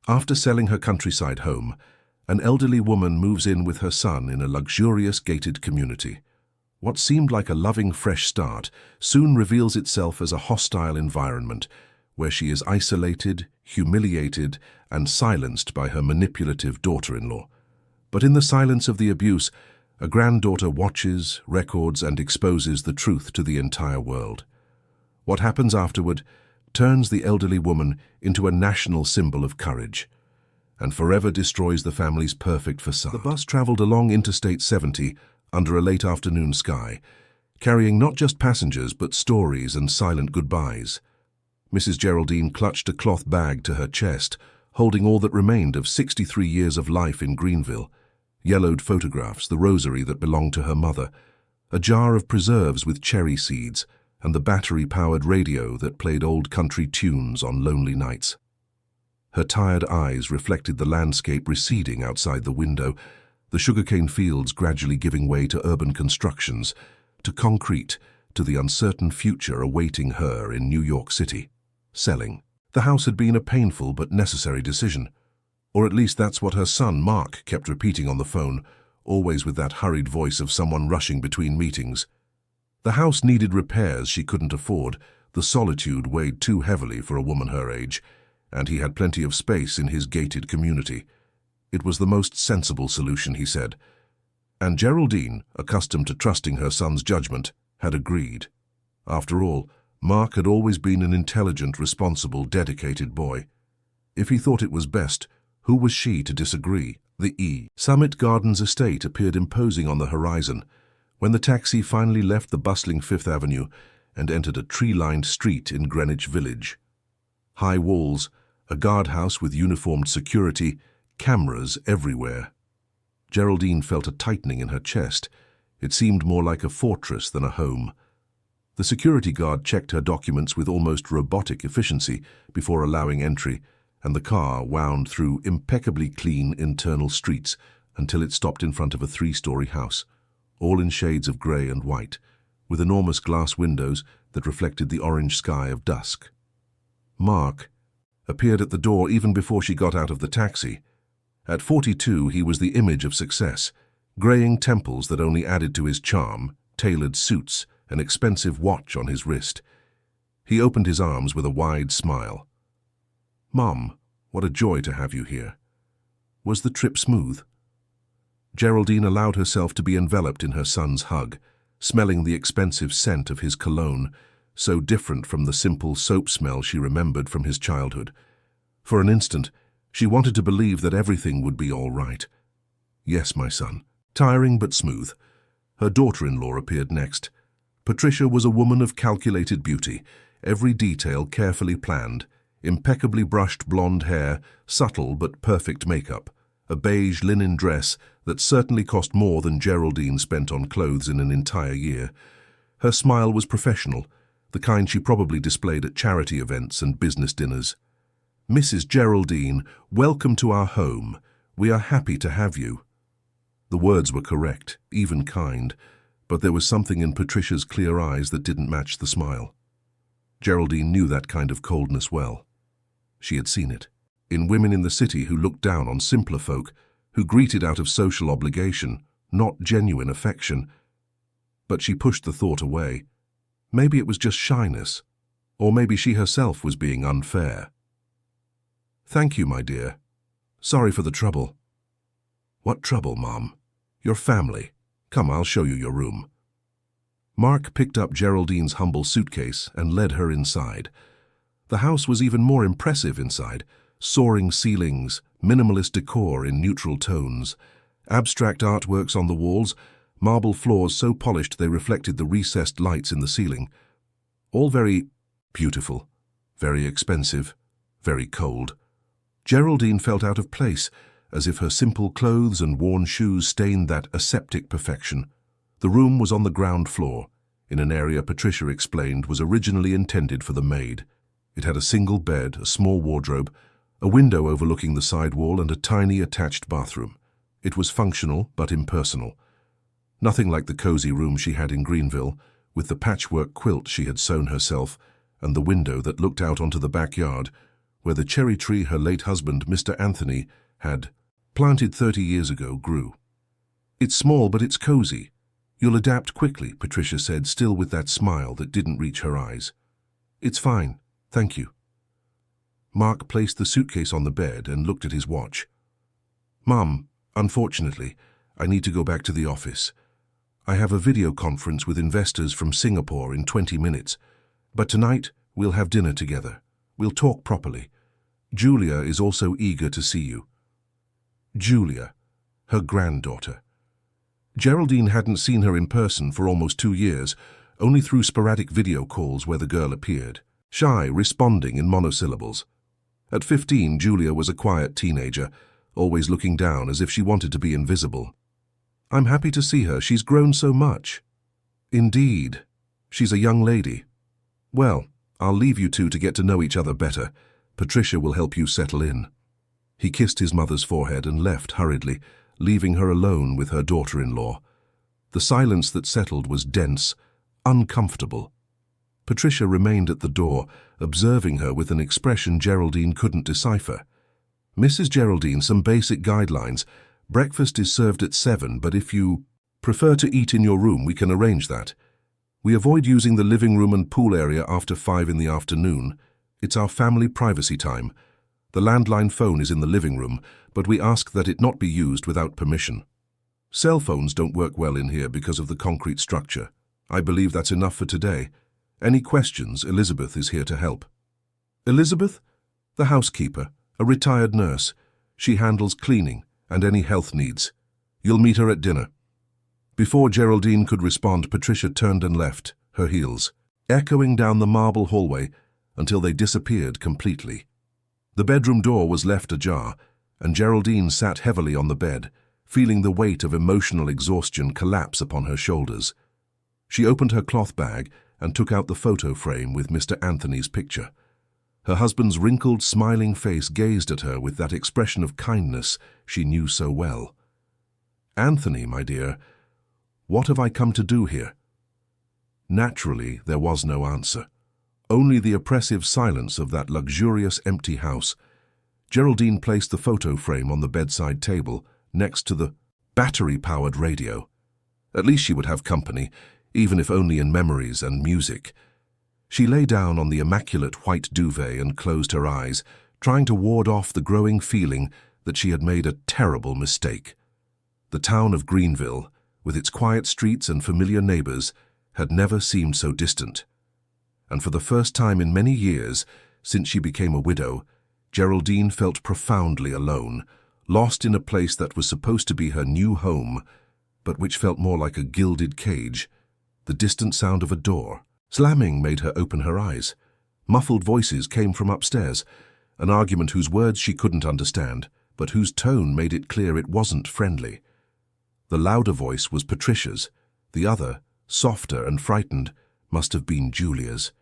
After selling her countryside home, an elderly woman moves in with her son in a luxurious gated community. What seemed like a loving fresh start soon reveals itself as a hostile environment where she is isolated, humiliated, and silenced by her manipulative daughter-in-law. But in the silence of the abuse, a granddaughter watches, records, and exposes the truth to the entire world. What happens afterward turns the elderly woman into a national symbol of courage and forever destroys the family's perfect facade. The bus traveled along Interstate 70 under a late afternoon sky, carrying not just passengers but stories and silent goodbyes. Mrs. Geraldine clutched a cloth bag to her chest, holding all that remained of 63 years of life in Greenville. Yellowed photographs, the rosary that belonged to her mother, a jar of preserves with cherry seeds, and the battery-powered radio that played old country tunes on lonely nights. Her tired eyes reflected the landscape receding outside the window, the sugarcane fields gradually giving way to urban constructions, to concrete, to the uncertain future awaiting her in New York City. Selling. The house had been a painful but necessary decision. Or at least that's what her son, Mark, kept repeating on the phone, always with that hurried voice of someone rushing between meetings. The house needed repairs she couldn't afford, the solitude weighed too heavily for a woman her age, and he had plenty of space in his gated community. It was the most sensible solution, he said. And Geraldine, accustomed to trusting her son's judgment, had agreed. After all, Mark had always been an intelligent, responsible, dedicated boy. If he thought it was best, who was she to disagree? The Summit Gardens estate appeared imposing on the horizon when the taxi finally left the bustling Fifth Avenue and entered a tree-lined street in Greenwich Village. High walls, a guardhouse with uniformed security, cameras everywhere. Geraldine felt a tightening in her chest. It seemed more like a fortress than a home. The security guard checked her documents with almost robotic efficiency before allowing entry, and the car wound through impeccably clean internal streets until it stopped in front of a three-story house, all in shades of grey and white, with enormous glass windows that reflected the orange sky of dusk. Mark appeared at the door even before she got out of the taxi. At 42, he was the image of success, greying temples that only added to his charm, tailored suits, an expensive watch on his wrist. He opened his arms with a wide smile. "Mom, what a joy to have you here. Was the trip smooth?" Geraldine allowed herself to be enveloped in her son's hug, smelling the expensive scent of his cologne, so different from the simple soap smell she remembered from his childhood. For an instant, she wanted to believe that everything would be all right. "Yes, my son. Tiring but smooth." Her daughter-in-law appeared next. Patricia was a woman of calculated beauty, every detail carefully planned, impeccably brushed blonde hair, subtle but perfect makeup, a beige linen dress that certainly cost more than Geraldine spent on clothes in an entire year. Her smile was professional, the kind she probably displayed at charity events and business dinners. "Mrs. Geraldine, welcome to our home. We are happy to have you." The words were correct, even kind, but there was something in Patricia's clear eyes that didn't match the smile. Geraldine knew that kind of coldness well. She had seen it in women in the city who looked down on simpler folk, who greeted out of social obligation, not genuine affection. But she pushed the thought away. Maybe it was just shyness, or maybe she herself was being unfair. "Thank you, my dear. Sorry for the trouble." "What trouble, Mom?" "Your family. Come, I'll show you your room." Mark picked up Geraldine's humble suitcase and led her inside. The house was even more impressive inside. Soaring ceilings, minimalist decor in neutral tones, abstract artworks on the walls, marble floors so polished they reflected the recessed lights in the ceiling. All very beautiful, very expensive, very cold. Geraldine felt out of place, as if her simple clothes and worn shoes stained that aseptic perfection. The room was on the ground floor, in an area Patricia explained was originally intended for the maid. It had a single bed, a small wardrobe, a window overlooking the side wall, and a tiny attached bathroom. It was functional but impersonal. Nothing like the cozy room she had in Greenville, with the patchwork quilt she had sewn herself and the window that looked out onto the backyard, where the cherry tree her late husband, Mr. Anthony, had planted 30 years ago, grew. "It's small, but it's cozy. You'll adapt quickly," Patricia said, still with that smile that didn't reach her eyes. "It's fine, thank you." Mark placed the suitcase on the bed and looked at his watch. "Mum, unfortunately, I need to go back to the office. I have a video conference with investors from Singapore in 20 minutes, but tonight we'll have dinner together. We'll talk properly. Julia is also eager to see you." Julia, her granddaughter. Geraldine hadn't seen her in person for almost 2 years, only through sporadic video calls where the girl appeared, shy, responding in monosyllables. At 15, Julia was a quiet teenager, always looking down as if she wanted to be invisible. "I'm happy to see her. She's grown so much." "Indeed. She's a young lady. Well, I'll leave you two to get to know each other better. Patricia will help you settle in." He kissed his mother's forehead and left hurriedly, leaving her alone with her daughter-in-law. The silence that settled was dense, uncomfortable. Patricia remained at the door, observing her with an expression Geraldine couldn't decipher. "Mrs. Geraldine, some basic guidelines. Breakfast is served at 7, but if you prefer to eat in your room, we can arrange that. We avoid using the living room and pool area after 5 in the afternoon. It's our family privacy time. The landline phone is in the living room, but we ask that it not be used without permission. Cell phones don't work well in here because of the concrete structure. I believe that's enough for today. Any questions, Elizabeth is here to help." "Elizabeth?" "The housekeeper, a retired nurse. She handles cleaning and any health needs. You'll meet her at dinner." Before Geraldine could respond, Patricia turned and left, her heels echoing down the marble hallway until they disappeared completely. The bedroom door was left ajar, and Geraldine sat heavily on the bed, feeling the weight of emotional exhaustion collapse upon her shoulders. She opened her cloth bag and took out the photo frame with Mr. Anthony's picture. Her husband's wrinkled, smiling face gazed at her with that expression of kindness she knew so well. "Anthony, my dear, what have I come to do here?" Naturally, there was no answer. Only the oppressive silence of that luxurious empty house. Geraldine placed the photo frame on the bedside table, next to the battery-powered radio. At least she would have company, even if only in memories and music. She lay down on the immaculate white duvet and closed her eyes, trying to ward off the growing feeling that she had made a terrible mistake. The town of Greenville, with its quiet streets and familiar neighbors, had never seemed so distant. And for the first time in many years, since she became a widow, Geraldine felt profoundly alone, lost in a place that was supposed to be her new home, but which felt more like a gilded cage. The distant sound of a door slamming made her open her eyes. Muffled voices came from upstairs, an argument whose words she couldn't understand, but whose tone made it clear it wasn't friendly. The louder voice was Patricia's. The other, softer and frightened, must have been Julia's.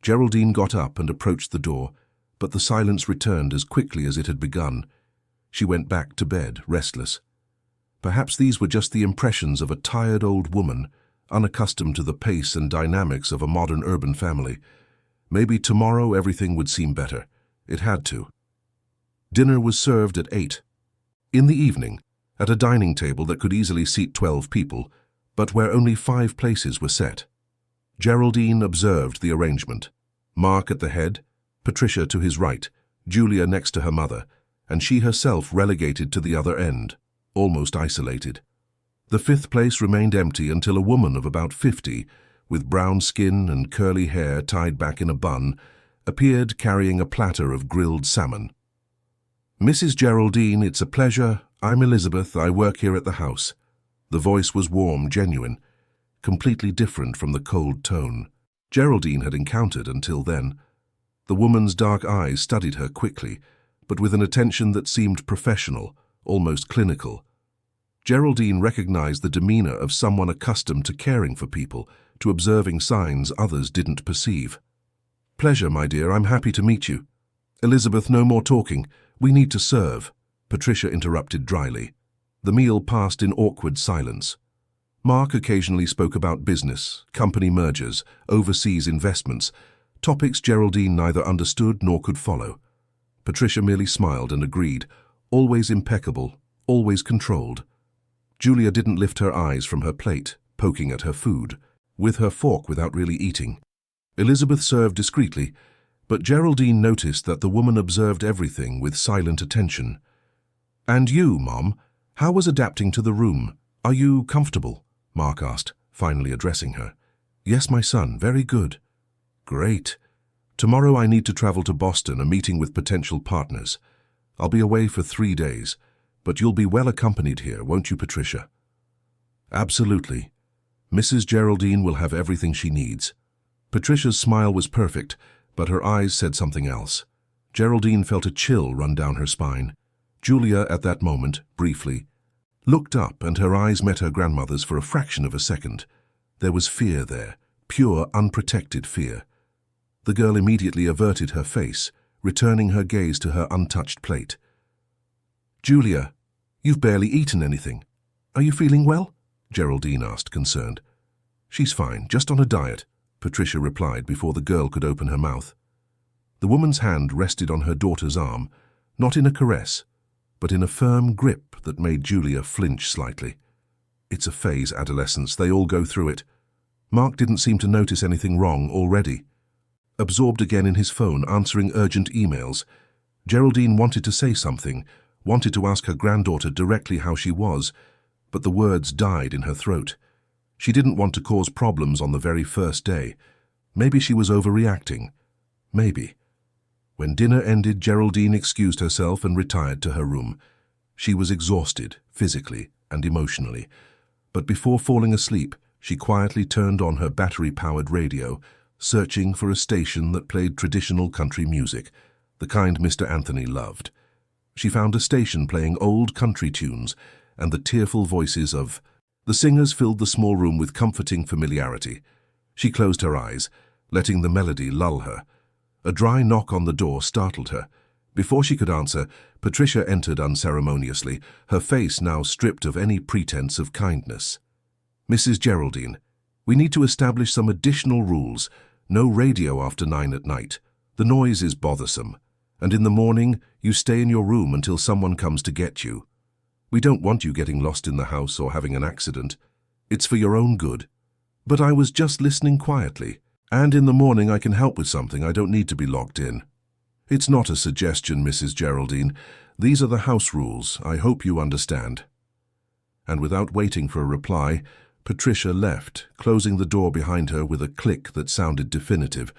Geraldine got up and approached the door, but the silence returned as quickly as it had begun. She went back to bed, restless. Perhaps these were just the impressions of a tired old woman, unaccustomed to the pace and dynamics of a modern urban family. Maybe tomorrow everything would seem better. It had to. Dinner was served at 8. In the evening, at a dining table that could easily seat 12 people, but where only 5 places were set. Geraldine observed the arrangement. Mark at the head, Patricia to his right, Julia next to her mother, and she herself relegated to the other end, almost isolated. The 5th place remained empty until a woman of about 50, with brown skin and curly hair tied back in a bun, appeared carrying a platter of grilled salmon. "Mrs. Geraldine, it's a pleasure. I'm Elizabeth. I work here at the house." The voice was warm, genuine, completely different from the cold tone Geraldine had encountered until then. The woman's dark eyes studied her quickly, but with an attention that seemed professional, almost clinical. Geraldine recognized the demeanor of someone accustomed to caring for people, to observing signs others didn't perceive. "Pleasure, my dear. I'm happy to meet you." "Elizabeth, no more talking. We need to serve," Patricia interrupted dryly. The meal passed in awkward silence. Mark occasionally spoke about business, company mergers, overseas investments, topics Geraldine neither understood nor could follow. Patricia merely smiled and agreed, always impeccable, always controlled. Julia didn't lift her eyes from her plate, poking at her food, with her fork without really eating. Elizabeth served discreetly, but Geraldine noticed that the woman observed everything with silent attention. "And you, Mom, how was adapting to the room? Are you comfortable?" Mark asked, finally addressing her. "Yes, my son, very good." "Great. Tomorrow I need to travel to Boston, a meeting with potential partners. I'll be away for 3 days, but you'll be well accompanied here, won't you, Patricia?" "Absolutely. Mrs. Geraldine will have everything she needs." Patricia's smile was perfect, but her eyes said something else. Geraldine felt a chill run down her spine. Julia, at that moment, briefly, looked up and her eyes met her grandmother's for a fraction of a second. There was fear there, pure, unprotected fear. The girl immediately averted her face, returning her gaze to her untouched plate. "Julia, you've barely eaten anything. Are you feeling well?" Geraldine asked, concerned. "She's fine, just on a diet," Patricia replied before the girl could open her mouth. The woman's hand rested on her daughter's arm, not in a caress, but in a firm grip that made Julia flinch slightly. It's a phase, adolescence, they all go through it. Mark didn't seem to notice anything wrong already. Absorbed again in his phone, answering urgent emails, Geraldine wanted to say something, wanted to ask her granddaughter directly how she was, but the words died in her throat. She didn't want to cause problems on the very first day. Maybe she was overreacting. Maybe. When dinner ended, Geraldine excused herself and retired to her room. She was exhausted, physically and emotionally. But before falling asleep, she quietly turned on her battery-powered radio, searching for a station that played traditional country music, the kind Mr. Anthony loved. She found a station playing old country tunes, and the tearful voices of the singers filled the small room with comforting familiarity. She closed her eyes, letting the melody lull her. A dry knock on the door startled her. Before she could answer, Patricia entered unceremoniously, her face now stripped of any pretense of kindness. "Mrs. Geraldine, we need to establish some additional rules. No radio after 9 at night. The noise is bothersome. And in the morning, you stay in your room until someone comes to get you. We don't want you getting lost in the house or having an accident. It's for your own good." "But I was just listening quietly. And in the morning I can help with something. I don't need to be locked in." "It's not a suggestion, Mrs. Geraldine. These are the house rules. I hope you understand." And without waiting for a reply, Patricia left, closing the door behind her with a click that sounded definitive.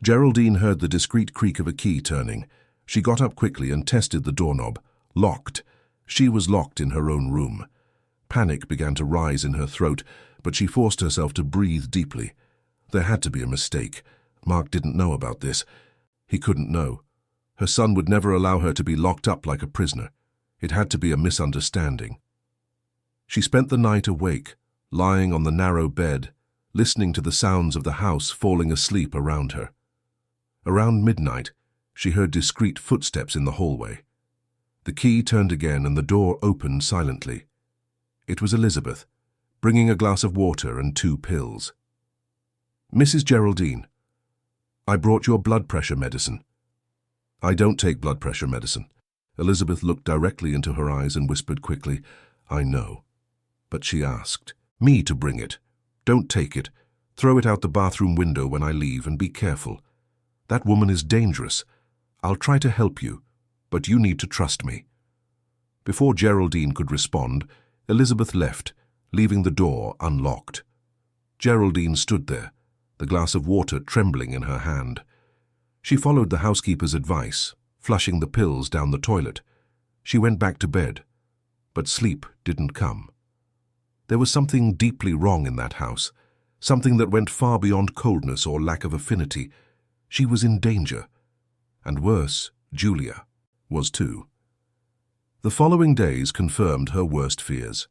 Geraldine heard the discreet creak of a key turning. She got up quickly and tested the doorknob. Locked. She was locked in her own room. Panic began to rise in her throat, but she forced herself to breathe deeply. There had to be a mistake. Mark didn't know about this. He couldn't know. Her son would never allow her to be locked up like a prisoner. It had to be a misunderstanding. She spent the night awake, lying on the narrow bed, listening to the sounds of the house falling asleep around her. Around midnight, she heard discreet footsteps in the hallway. The key turned again and the door opened silently. It was Elizabeth, bringing a glass of water and 2 pills. "Mrs. Geraldine, I brought your blood pressure medicine." "I don't take blood pressure medicine." Elizabeth looked directly into her eyes and whispered quickly, "I know." But she asked me to bring it. "Don't take it. Throw it out the bathroom window when I leave, and be careful. That woman is dangerous. I'll try to help you, but you need to trust me." Before Geraldine could respond, Elizabeth left, leaving the door unlocked. Geraldine stood there, the glass of water trembling in her hand. She followed the housekeeper's advice, flushing the pills down the toilet. She went back to bed, but sleep didn't come. There was something deeply wrong in that house, something that went far beyond coldness or lack of affinity. She was in danger. And worse, Julia was too. The following days confirmed her worst fears.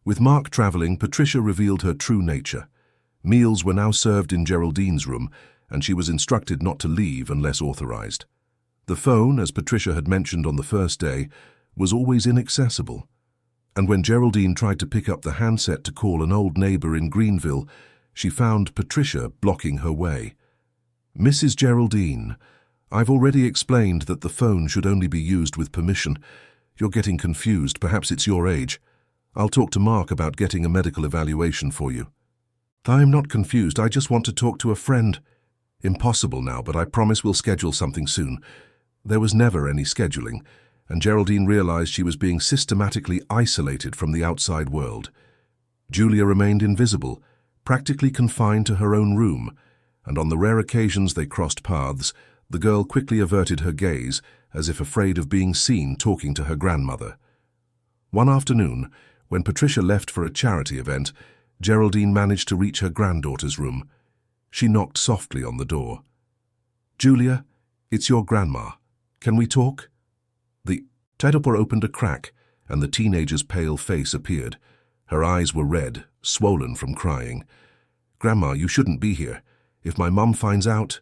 With Mark traveling, Patricia revealed her true nature. Meals were now served in Geraldine's room, and she was instructed not to leave unless authorized. The phone, as Patricia had mentioned on the first day, was always inaccessible. And when Geraldine tried to pick up the handset to call an old neighbor in Greenville, she found Patricia blocking her way. "Mrs. Geraldine, I've already explained that the phone should only be used with permission. You're getting confused. Perhaps it's your age. I'll talk to Mark about getting a medical evaluation for you. I'm not confused. I just want to talk to a friend. Impossible now, but I promise we'll schedule something soon. There was never any scheduling, and Geraldine realized she was being systematically isolated from the outside world. Julia remained invisible, practically confined to her own room, and on the rare occasions they crossed paths, the girl quickly averted her gaze, as if afraid of being seen talking to her grandmother. One afternoon, when Patricia left for a charity event, Geraldine managed to reach her granddaughter's room. She knocked softly on the door. "Julia, it's your grandma. Can we talk?" The door opened a crack, and the teenager's pale face appeared. Her eyes were red, swollen from crying. "Grandma, you shouldn't be here. If my mum finds out—"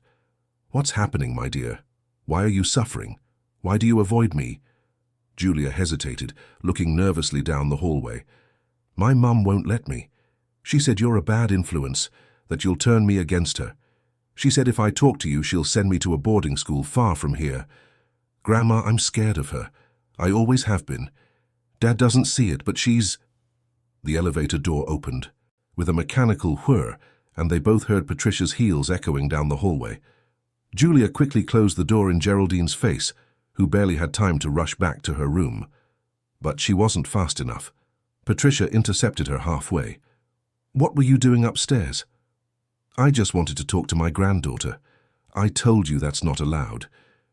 "What's happening, my dear? Why are you suffering? Why do you avoid me?" Julia hesitated, looking nervously down the hallway. "My mum won't let me. She said you're a bad influence, that you'll turn me against her. She said if I talk to you, she'll send me to a boarding school far from here. Grandma, I'm scared of her. I always have been. Dad doesn't see it, but she's—" The elevator door opened, with a mechanical whir, and they both heard Patricia's heels echoing down the hallway. Julia quickly closed the door in Geraldine's face, who barely had time to rush back to her room. But she wasn't fast enough. Patricia intercepted her halfway. "What were you doing upstairs?" "I just wanted to talk to my granddaughter. I told you that's not allowed.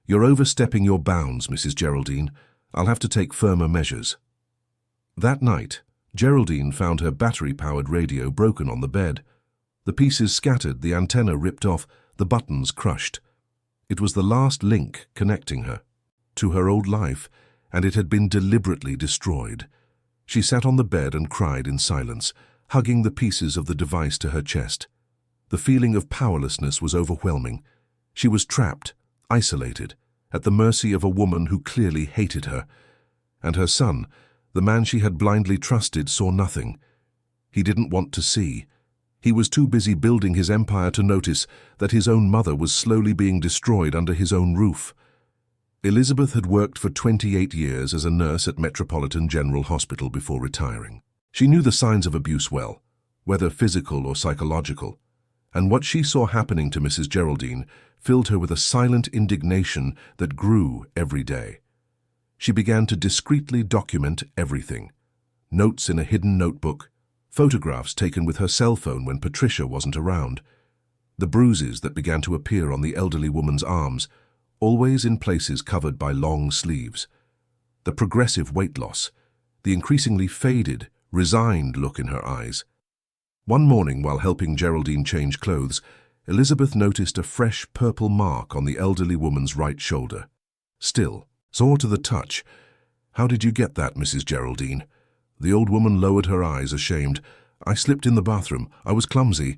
You're overstepping your bounds, Mrs. Geraldine. I'll have to take firmer measures." That night, Geraldine found her battery-powered radio broken on the bed. The pieces scattered, the antenna ripped off, the buttons crushed. It was the last link connecting her to her old life, and it had been deliberately destroyed. She sat on the bed and cried in silence, hugging the pieces of the device to her chest. The feeling of powerlessness was overwhelming. She was trapped, isolated, at the mercy of a woman who clearly hated her. And her son, the man she had blindly trusted, saw nothing. He didn't want to see. He was too busy building his empire to notice that his own mother was slowly being destroyed under his own roof. Elizabeth had worked for 28 years as a nurse at Metropolitan General Hospital before retiring. She knew the signs of abuse well, whether physical or psychological, and what she saw happening to Mrs. Geraldine filled her with a silent indignation that grew every day. She began to discreetly document everything. Notes in a hidden notebook, photographs taken with her cell phone when Patricia wasn't around, the bruises that began to appear on the elderly woman's arms, always in places covered by long sleeves, the progressive weight loss, the increasingly faded, resigned look in her eyes. One morning, while helping Geraldine change clothes, Elizabeth noticed a fresh purple mark on the elderly woman's right shoulder. Still, sore to the touch. "How did you get that, Mrs. Geraldine?" The old woman lowered her eyes, ashamed. "I slipped in the bathroom. I was clumsy."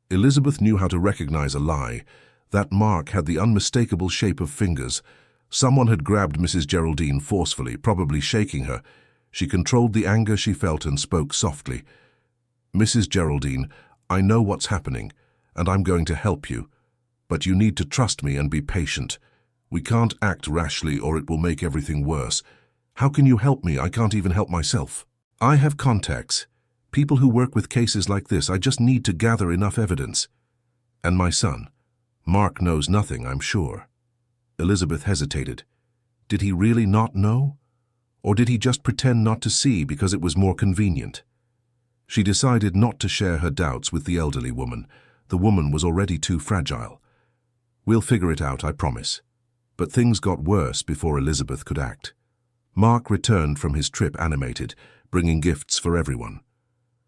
Elizabeth knew how to recognize a lie. That mark had the unmistakable shape of fingers. Someone had grabbed Mrs. Geraldine forcefully, probably shaking her. She controlled the anger she felt and spoke softly. "Mrs. Geraldine, I know what's happening, and I'm going to help you. But you need to trust me and be patient. We can't act rashly or it will make everything worse. How can you help me? I can't even help myself. I have contacts, people who work with cases like this. I just need to gather enough evidence. And my son, Mark, knows nothing, I'm sure." Elizabeth hesitated. Did he really not know? Or did he just pretend not to see because it was more convenient? She decided not to share her doubts with the elderly woman. The woman was already too fragile. "We'll figure it out, I promise." But things got worse before Elizabeth could act. Mark returned from his trip animated, bringing gifts for everyone.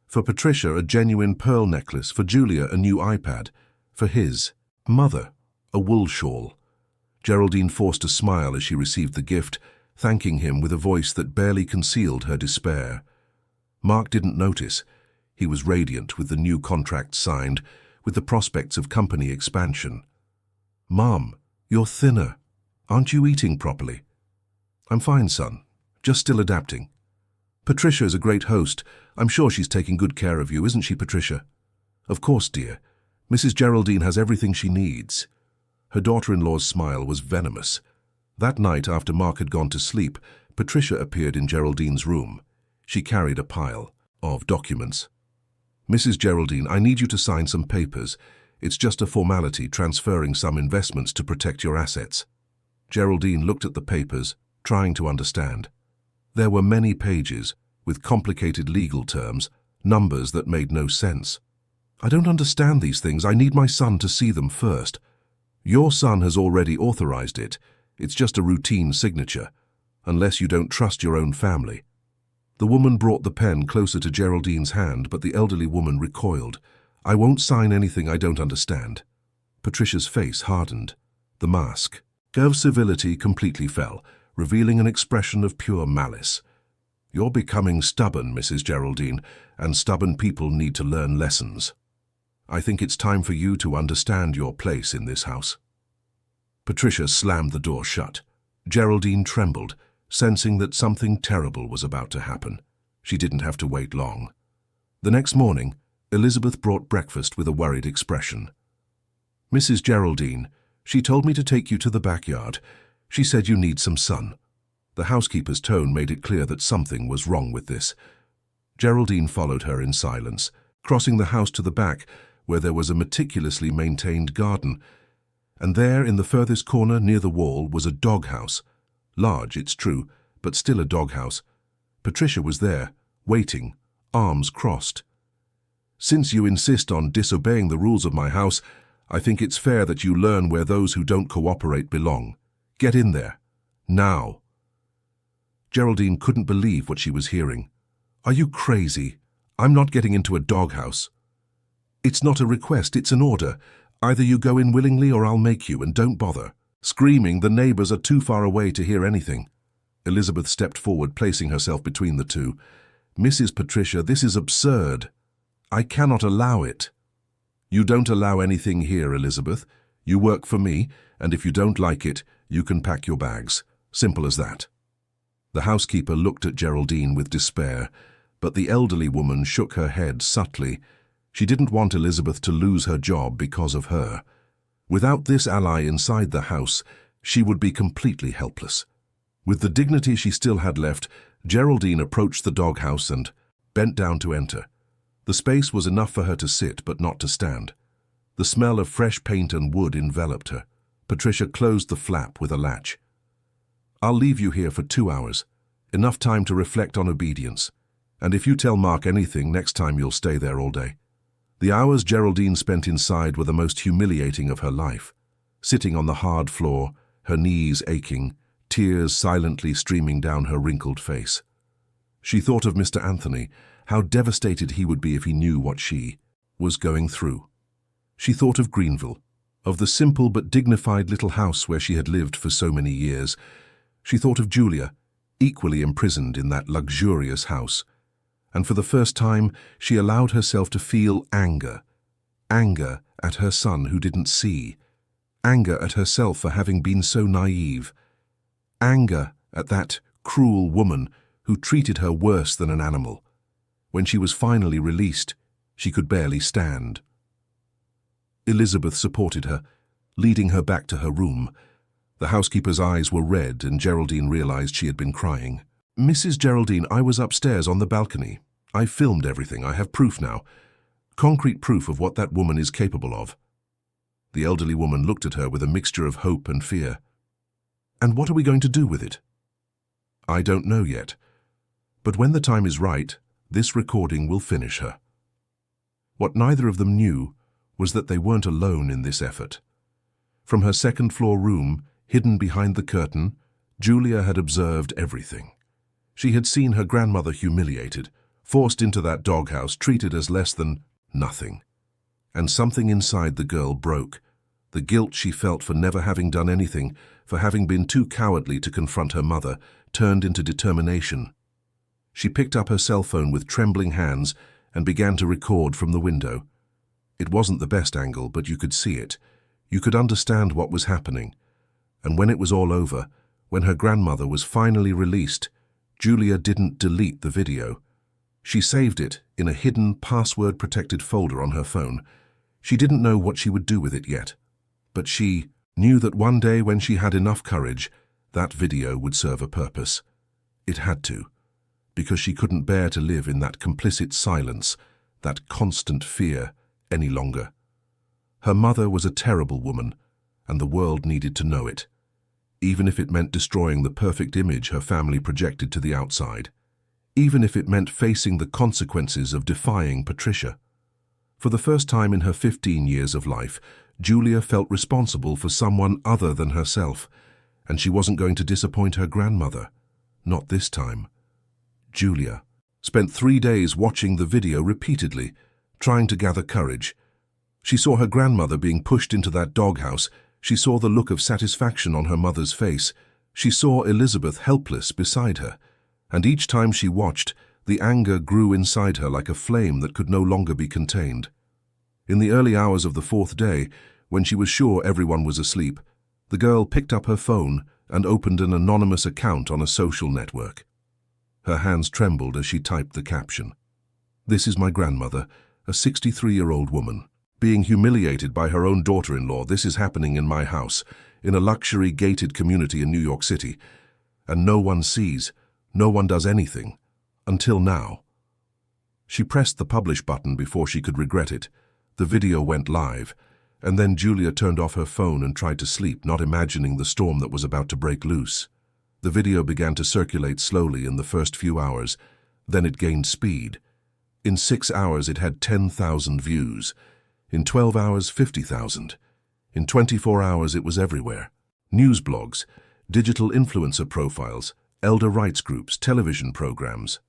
For Patricia, a genuine pearl necklace. For Julia, a new iPad. For his mother, a wool shawl. Geraldine forced a smile as she received the gift, thanking him with a voice that barely concealed her despair. Mark didn't notice. He was radiant with the new contract signed, with the prospects of company expansion. "Mom, you're thinner. Aren't you eating properly?" "I'm fine, son. Just still adapting." "Patricia is a great host. I'm sure she's taking good care of you, isn't she, Patricia?" "Of course, dear. Mrs. Geraldine has everything she needs." Her daughter-in-law's smile was venomous. That night, after Mark had gone to sleep, Patricia appeared in Geraldine's room. She carried a pile of documents. "Mrs. Geraldine, I need you to sign some papers. It's just a formality, transferring some investments to protect your assets." Geraldine looked at the papers, trying to understand. There were many pages, with complicated legal terms, numbers that made no sense. "I don't understand these things. I need my son to see them first." "Your son has already authorized it. It's just a routine signature, unless you don't trust your own family." The woman brought the pen closer to Geraldine's hand, but the elderly woman recoiled. "I won't sign anything I don't understand." Patricia's face hardened. The mask of civility completely fell, revealing an expression of pure malice. "You're becoming stubborn, Mrs. Geraldine, and stubborn people need to learn lessons. I think it's time for you to understand your place in this house." Patricia slammed the door shut. Geraldine trembled, sensing that something terrible was about to happen. She didn't have to wait long. The next morning, Elizabeth brought breakfast with a worried expression. "Mrs. Geraldine, she told me to take you to the backyard. She said you need some sun." The housekeeper's tone made it clear that something was wrong with this. Geraldine followed her in silence, crossing the house to the back, where there was a meticulously maintained garden. And there, in the furthest corner near the wall, was a doghouse. Large, it's true, but still a doghouse. Patricia was there, waiting, arms crossed. "Since you insist on disobeying the rules of my house, I think it's fair that you learn where those who don't cooperate belong. Get in there. Now." Geraldine couldn't believe what she was hearing. "Are you crazy? I'm not getting into a doghouse." "It's not a request, it's an order. Either you go in willingly or I'll make you, and don't bother. Screaming, the neighbors are too far away to hear anything." Elizabeth stepped forward, placing herself between the two. "Mrs. Patricia, this is absurd. I cannot allow it." "You don't allow anything here, Elizabeth. You work for me, and if you don't like it, you can pack your bags. Simple as that." The housekeeper looked at Geraldine with despair, but the elderly woman shook her head subtly. She didn't want Elizabeth to lose her job because of her. Without this ally inside the house, she would be completely helpless. With the dignity she still had left, Geraldine approached the doghouse and bent down to enter. The space was enough for her to sit, but not to stand. The smell of fresh paint and wood enveloped her. Patricia closed the flap with a latch. "I'll leave you here for 2 hours. Enough time to reflect on obedience. And if you tell Mark anything, next time you'll stay there all day." The hours Geraldine spent inside were the most humiliating of her life. Sitting on the hard floor, her knees aching, tears silently streaming down her wrinkled face. She thought of Mr. Anthony, how devastated he would be if he knew what she was going through. She thought of Greenville, of the simple but dignified little house where she had lived for so many years. She thought of Julia, equally imprisoned in that luxurious house. And for the first time, she allowed herself to feel anger. Anger at her son who didn't see. Anger at herself for having been so naive. Anger at that cruel woman who treated her worse than an animal. When she was finally released, she could barely stand. Elizabeth supported her, leading her back to her room. The housekeeper's eyes were red, and Geraldine realized she had been crying. "Mrs. Geraldine, I was upstairs on the balcony. I filmed everything. I have proof now. Concrete proof of what that woman is capable of." The elderly woman looked at her with a mixture of hope and fear. "And what are we going to do with it?" "I don't know yet. But when the time is right, this recording will finish her." What neither of them knew was that they weren't alone in this effort. From her second-floor room, hidden behind the curtain, Julia had observed everything. She had seen her grandmother humiliated, forced into that doghouse, treated as less than nothing. And something inside the girl broke. The guilt she felt for never having done anything, for having been too cowardly to confront her mother, turned into determination. She picked up her cell phone with trembling hands and began to record from the window. It wasn't the best angle, but you could see it. You could understand what was happening. And when it was all over, when her grandmother was finally released, Julia didn't delete the video. She saved it in a hidden, password-protected folder on her phone. She didn't know what she would do with it yet, but she knew that one day when she had enough courage, that video would serve a purpose. It had to, because she couldn't bear to live in that complicit silence, that constant fear, any longer. Her mother was a terrible woman, and the world needed to know it, even if it meant destroying the perfect image her family projected to the outside, even if it meant facing the consequences of defying Patricia. For the first time in her 15 years of life, Julia felt responsible for someone other than herself, and she wasn't going to disappoint her grandmother. Not this time. Julia spent 3 days watching the video repeatedly, trying to gather courage. She saw her grandmother being pushed into that doghouse. She saw the look of satisfaction on her mother's face. She saw Elizabeth helpless beside her. And each time she watched, the anger grew inside her like a flame that could no longer be contained. In the early hours of the 4th day, when she was sure everyone was asleep, the girl picked up her phone and opened an anonymous account on a social network. Her hands trembled as she typed the caption. "This is my grandmother, a 63-year-old woman, being humiliated by her own daughter-in-law. This is happening in my house, in a luxury gated community in New York City. And no one sees, no one does anything, until now." She pressed the publish button before she could regret it. The video went live, and then Julia turned off her phone and tried to sleep, not imagining the storm that was about to break loose. The video began to circulate slowly in the first few hours, then it gained speed. In 6 hours it had 10,000 views. In 12 hours, 50,000. In 24 hours it was everywhere. News blogs, digital influencer profiles, elder rights groups, television programs.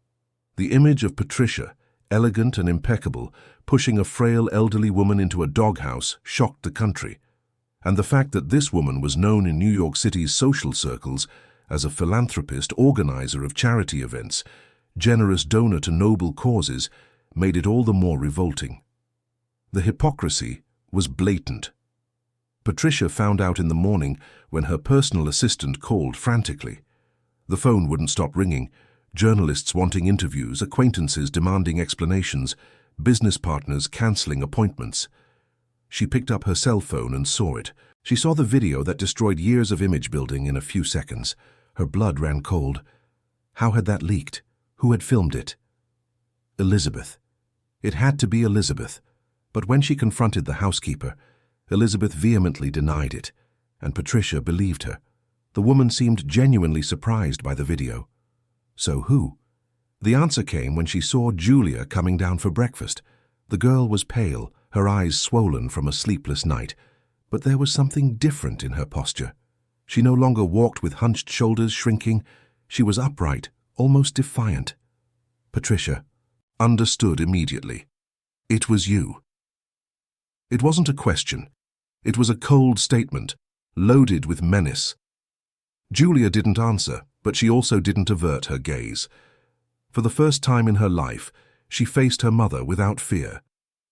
The image of Patricia, elegant and impeccable, pushing a frail elderly woman into a doghouse, shocked the country. And the fact that this woman was known in New York City's social circles as a philanthropist, organizer of charity events, generous donor to noble causes, made it all the more revolting. The hypocrisy was blatant. Patricia found out in the morning when her personal assistant called frantically. The phone wouldn't stop ringing. Journalists wanting interviews, acquaintances demanding explanations, business partners cancelling appointments. She picked up her cell phone and saw it. She saw the video that destroyed years of image building in a few seconds. Her blood ran cold. How had that leaked? Who had filmed it? Elizabeth. It had to be Elizabeth. But when she confronted the housekeeper, Elizabeth vehemently denied it, and Patricia believed her. The woman seemed genuinely surprised by the video. So who? The answer came when she saw Julia coming down for breakfast. The girl was pale, her eyes swollen from a sleepless night, but there was something different in her posture. She no longer walked with hunched shoulders shrinking. She was upright, almost defiant. Patricia understood immediately. It was you. It wasn't a question. It was a cold statement, loaded with menace. Julia didn't answer, but she also didn't avert her gaze. For the first time in her life, she faced her mother without fear.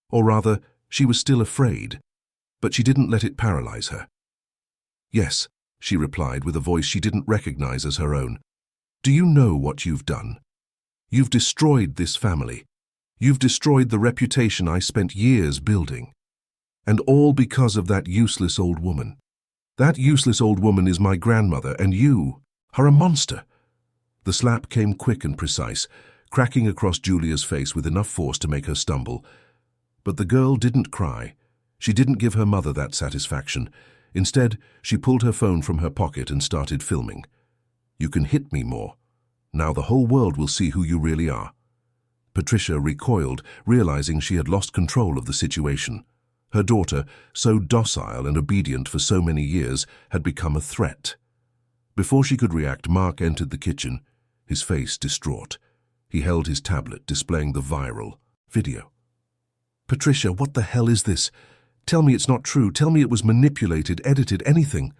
Or rather, she was still afraid, but she didn't let it paralyze her. "Yes," she replied with a voice she didn't recognize as her own. "Do you know what you've done? You've destroyed this family. You've destroyed the reputation I spent years building. And all because of that useless old woman. That useless old woman is my grandmother, and you are a monster." The slap came quick and precise, cracking across Julia's face with enough force to make her stumble. But the girl didn't cry. She didn't give her mother that satisfaction. Instead, she pulled her phone from her pocket and started filming. "You can hit me more. Now the whole world will see who you really are." Patricia recoiled, realizing she had lost control of the situation. Her daughter, so docile and obedient for so many years, had become a threat. Before she could react, Mark entered the kitchen, his face distraught. He held his tablet, displaying the viral video. "Patricia, what the hell is this? Tell me it's not true. Tell me it was manipulated, edited, anything."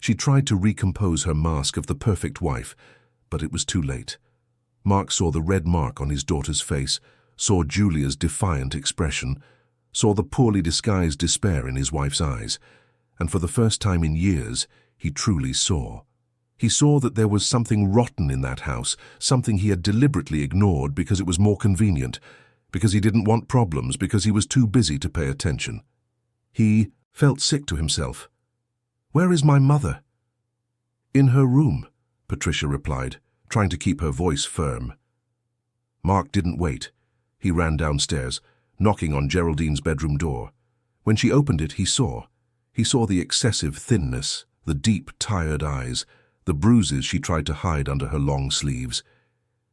She tried to recompose her mask of the perfect wife, but it was too late. Mark saw the red mark on his daughter's face, saw Julia's defiant expression, saw the poorly disguised despair in his wife's eyes, and for the first time in years, he truly saw. He saw that there was something rotten in that house, something he had deliberately ignored because it was more convenient, because he didn't want problems, because he was too busy to pay attention. He felt sick to himself. Where is my mother?" "In her room," Patricia replied, trying to keep her voice firm. Mark didn't wait. He ran downstairs, knocking on Geraldine's bedroom door. When she opened it, he saw the excessive thinness, the deep, tired eyes, the bruises she tried to hide under her long sleeves.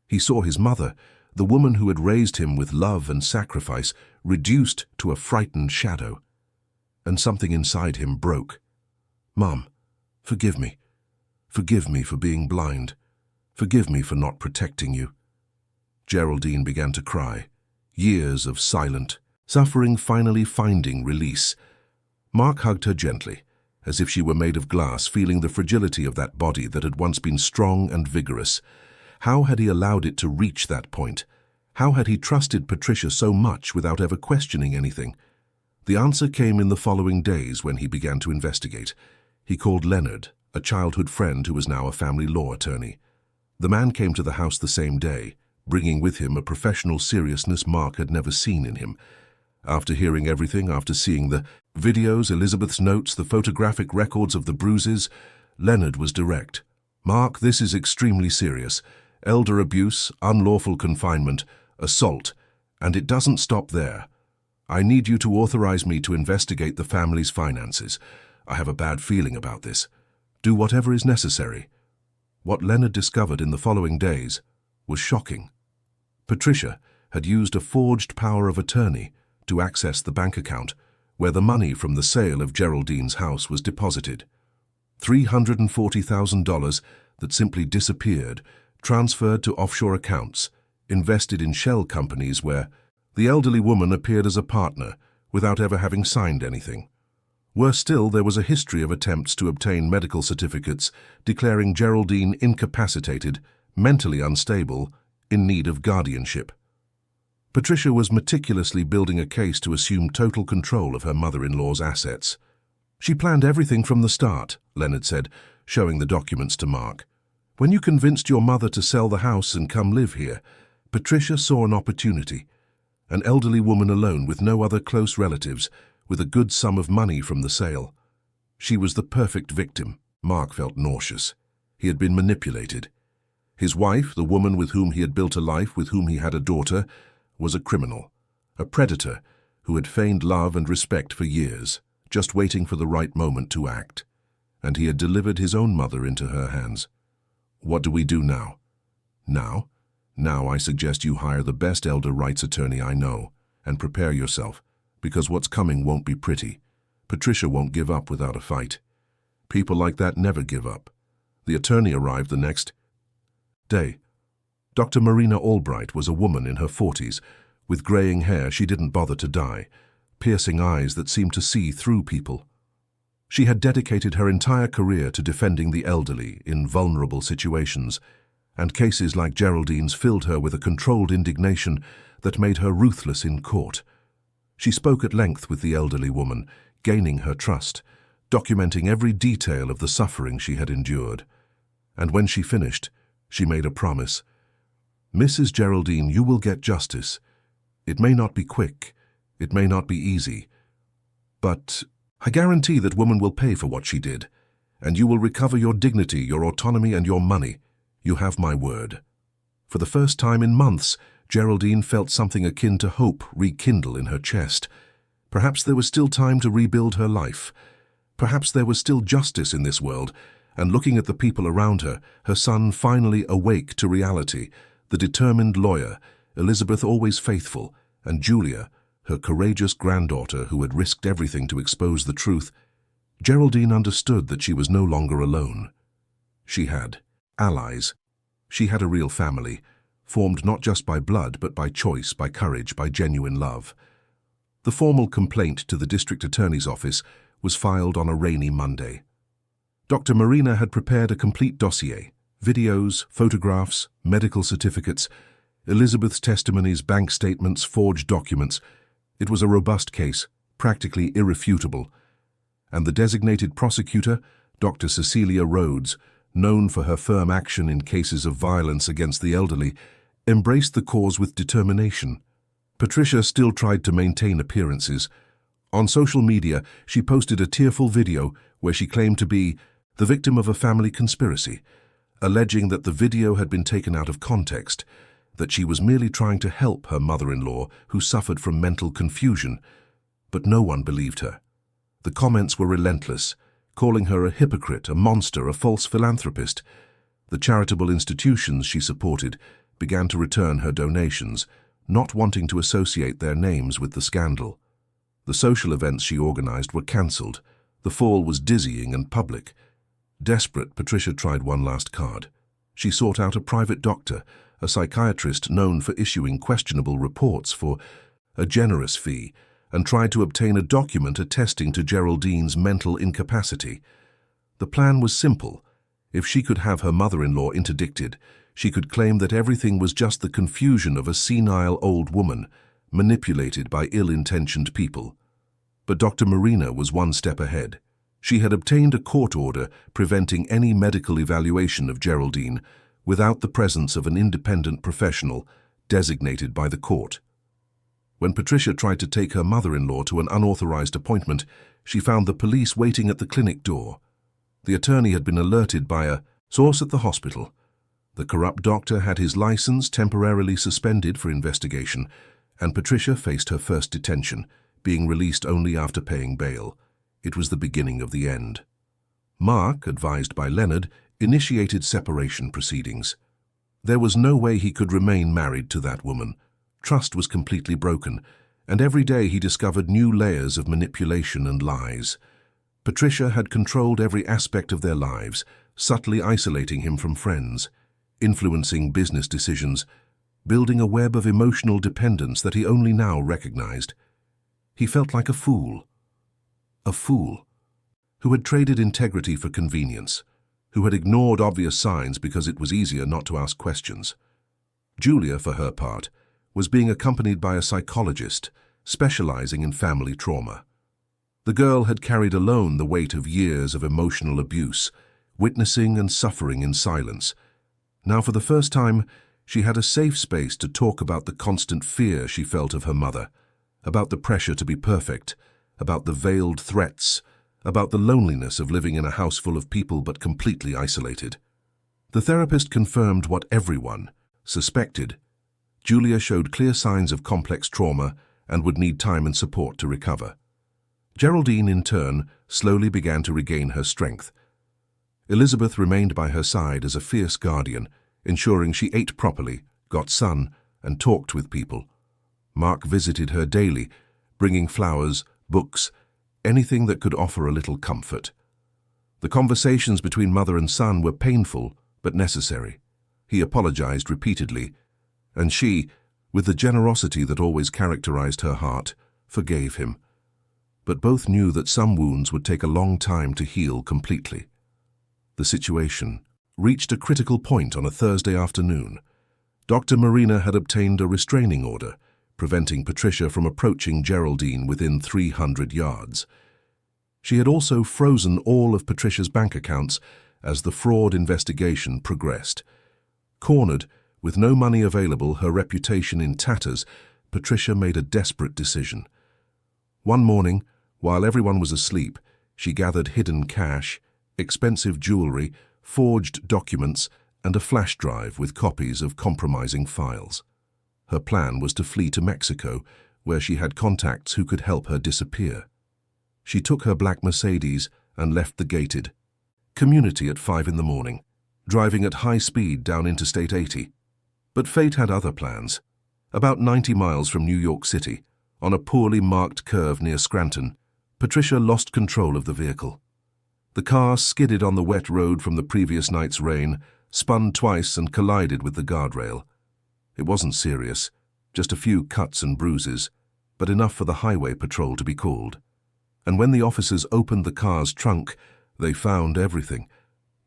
He saw his mother, the woman who had raised him with love and sacrifice, reduced to a frightened shadow. And something inside him broke. "Mom, forgive me. Forgive me for being blind. Forgive me for not protecting you." Geraldine began to cry. Years of silent suffering finally finding release. Mark hugged her gently, as if she were made of glass, feeling the fragility of that body that had once been strong and vigorous. How had he allowed it to reach that point? How had he trusted Patricia so much without ever questioning anything? The answer came in the following days when he began to investigate. He called Leonard, a childhood friend who was now a family law attorney. The man came to the house the same day, bringing with him a professional seriousness Mark had never seen in him. After hearing everything, after seeing the videos, Elizabeth's notes, the photographic records of the bruises, Leonard was direct. "Mark, this is extremely serious. Elder abuse, unlawful confinement, assault, and it doesn't stop there. I need you to authorize me to investigate the family's finances. I have a bad feeling about this. Do whatever is necessary." What Leonard discovered in the following days was shocking. Patricia had used a forged power of attorney to access the bank account where the money from the sale of Geraldine's house was deposited. $340,000 that simply disappeared, transferred to offshore accounts, invested in shell companies where the elderly woman appeared as a partner without ever having signed anything. Worse still, there was a history of attempts to obtain medical certificates declaring Geraldine incapacitated, mentally unstable, in need of guardianship. Patricia was meticulously building a case to assume total control of her mother-in-law's assets. "She planned everything from the start," Leonard said, showing the documents to Mark. "When you convinced your mother to sell the house and come live here, Patricia saw an opportunity. An elderly woman alone with no other close relatives, with a good sum of money from the sale. She was the perfect victim." Mark felt nauseous. He had been manipulated. His wife, the woman with whom he had built a life, with whom he had a daughter, was a criminal, a predator who had feigned love and respect for years, just waiting for the right moment to act. And he had delivered his own mother into her hands. What do we do now? Now I suggest you hire the best elder rights attorney I know, and prepare yourself, because what's coming won't be pretty. Patricia won't give up without a fight. People like that never give up. The attorney arrived the next day. Dr. Marina Albright was a woman in her 40s. With graying hair she didn't bother to dye, piercing eyes that seemed to see through people. She had dedicated her entire career to defending the elderly in vulnerable situations, and cases like Geraldine's filled her with a controlled indignation that made her ruthless in court. She spoke at length with the elderly woman, gaining her trust, documenting every detail of the suffering she had endured. And when she finished, she made a promise. "Mrs. Geraldine, you will get justice. It may not be quick, it may not be easy, but I guarantee that woman will pay for what she did, and you will recover your dignity, your autonomy, and your money. You have my word." For the first time in months, Geraldine felt something akin to hope rekindle in her chest. Perhaps there was still time to rebuild her life. Perhaps there was still justice in this world, and looking at the people around her, her son finally awake to reality, the determined lawyer, Elizabeth always faithful, and Julia, her courageous granddaughter who had risked everything to expose the truth, Geraldine understood that she was no longer alone. She had allies. She had a real family, formed not just by blood but by choice, by courage, by genuine love. The formal complaint to the district attorney's office was filed on a rainy Monday. Dr. Marina had prepared a complete dossier: videos, photographs, medical certificates, Elizabeth's testimonies, bank statements, forged documents. It was a robust case, practically irrefutable. And the designated prosecutor, Dr. Cecilia Rhodes, known for her firm action in cases of violence against the elderly, embraced the cause with determination. Patricia still tried to maintain appearances. On social media, she posted a tearful video where she claimed to be the victim of a family conspiracy, alleging that the video had been taken out of context, that she was merely trying to help her mother-in-law who suffered from mental confusion. But no one believed her. The comments were relentless, calling her a hypocrite, a monster, a false philanthropist. The charitable institutions she supported began to return her donations, not wanting to associate their names with the scandal. The social events she organized were cancelled. The fall was dizzying and public. Desperate, Patricia tried one last card. She sought out a private doctor, a psychiatrist known for issuing questionable reports for a generous fee, and tried to obtain a document attesting to Geraldine's mental incapacity. The plan was simple. If she could have her mother-in-law interdicted, she could claim that everything was just the confusion of a senile old woman, manipulated by ill-intentioned people. But Dr. Marina was one step ahead. She had obtained a court order preventing any medical evaluation of Geraldine without the presence of an independent professional designated by the court. When Patricia tried to take her mother-in-law to an unauthorized appointment, she found the police waiting at the clinic door. The attorney had been alerted by a source at the hospital. The corrupt doctor had his license temporarily suspended for investigation, and Patricia faced her first detention, being released only after paying bail. It was the beginning of the end. Mark, advised by Leonard, initiated separation proceedings. There was no way he could remain married to that woman. Trust was completely broken, and every day he discovered new layers of manipulation and lies. Patricia had controlled every aspect of their lives, subtly isolating him from friends, influencing business decisions, building a web of emotional dependence that he only now recognized. He felt like a fool who had traded integrity for convenience, who had ignored obvious signs because it was easier not to ask questions. Julia, for her part, was being accompanied by a psychologist specializing in family trauma. The girl had carried alone the weight of years of emotional abuse, witnessing and suffering in silence. Now, for the first time, she had a safe space to talk about the constant fear she felt of her mother, about the pressure to be perfect, about the veiled threats, about the loneliness of living in a house full of people but completely isolated. The therapist confirmed what everyone suspected. Julia showed clear signs of complex trauma and would need time and support to recover. Geraldine, in turn, slowly began to regain her strength. Elizabeth remained by her side as a fierce guardian, ensuring she ate properly, got sun, and talked with people. Mark visited her daily, bringing flowers, books, anything that could offer a little comfort. The conversations between mother and son were painful but necessary. He apologized repeatedly, and she, with the generosity that always characterized her heart, forgave him. But both knew that some wounds would take a long time to heal completely. The situation reached a critical point on a Thursday afternoon. Dr. Marina had obtained a restraining order, preventing Patricia from approaching Geraldine within 300 yards. She had also frozen all of Patricia's bank accounts as the fraud investigation progressed. Cornered, with no money available, her reputation in tatters, Patricia made a desperate decision. One morning, while everyone was asleep, she gathered hidden cash, expensive jewelry, forged documents, and a flash drive with copies of compromising files. Her plan was to flee to Mexico, where she had contacts who could help her disappear. She took her black Mercedes and left the gated community at 5 in the morning, driving at high speed down Interstate 80. But fate had other plans. About 90 miles from New York City, on a poorly marked curve near Scranton, Patricia lost control of the vehicle. The car skidded on the wet road from the previous night's rain, spun twice and collided with the guardrail. It wasn't serious, just a few cuts and bruises, but enough for the highway patrol to be called. And when the officers opened the car's trunk, they found everything.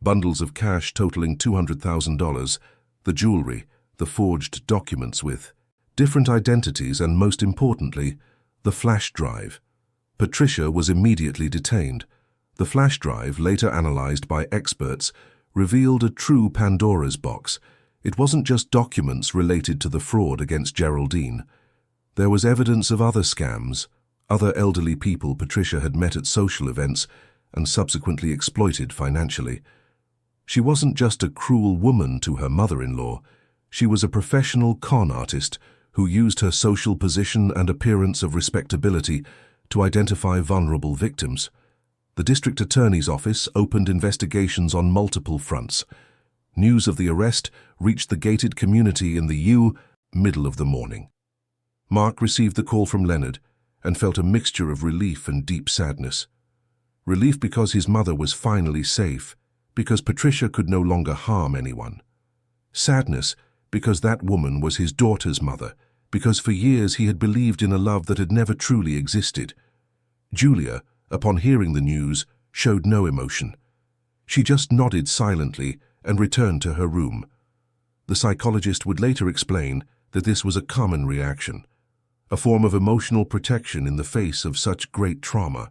Bundles of cash totaling $200,000, the jewelry, the forged documents with different identities, and most importantly, the flash drive. Patricia was immediately detained. The flash drive, later analyzed by experts, revealed a true Pandora's box. It wasn't just documents related to the fraud against Geraldine. There was evidence of other scams, other elderly people Patricia had met at social events, and subsequently exploited financially. She wasn't just a cruel woman to her mother-in-law. She was a professional con artist who used her social position and appearance of respectability to identify vulnerable victims. The district attorney's office opened investigations on multiple fronts. News of the arrest reached the gated community in the middle of the morning. Mark received the call from Leonard and felt a mixture of relief and deep sadness. Relief because his mother was finally safe, because Patricia could no longer harm anyone. Sadness because that woman was his daughter's mother, because for years he had believed in a love that had never truly existed. Julia, upon hearing the news, showed no emotion. She just nodded silently and returned to her room. The psychologist would later explain that this was a common reaction, a form of emotional protection in the face of such great trauma.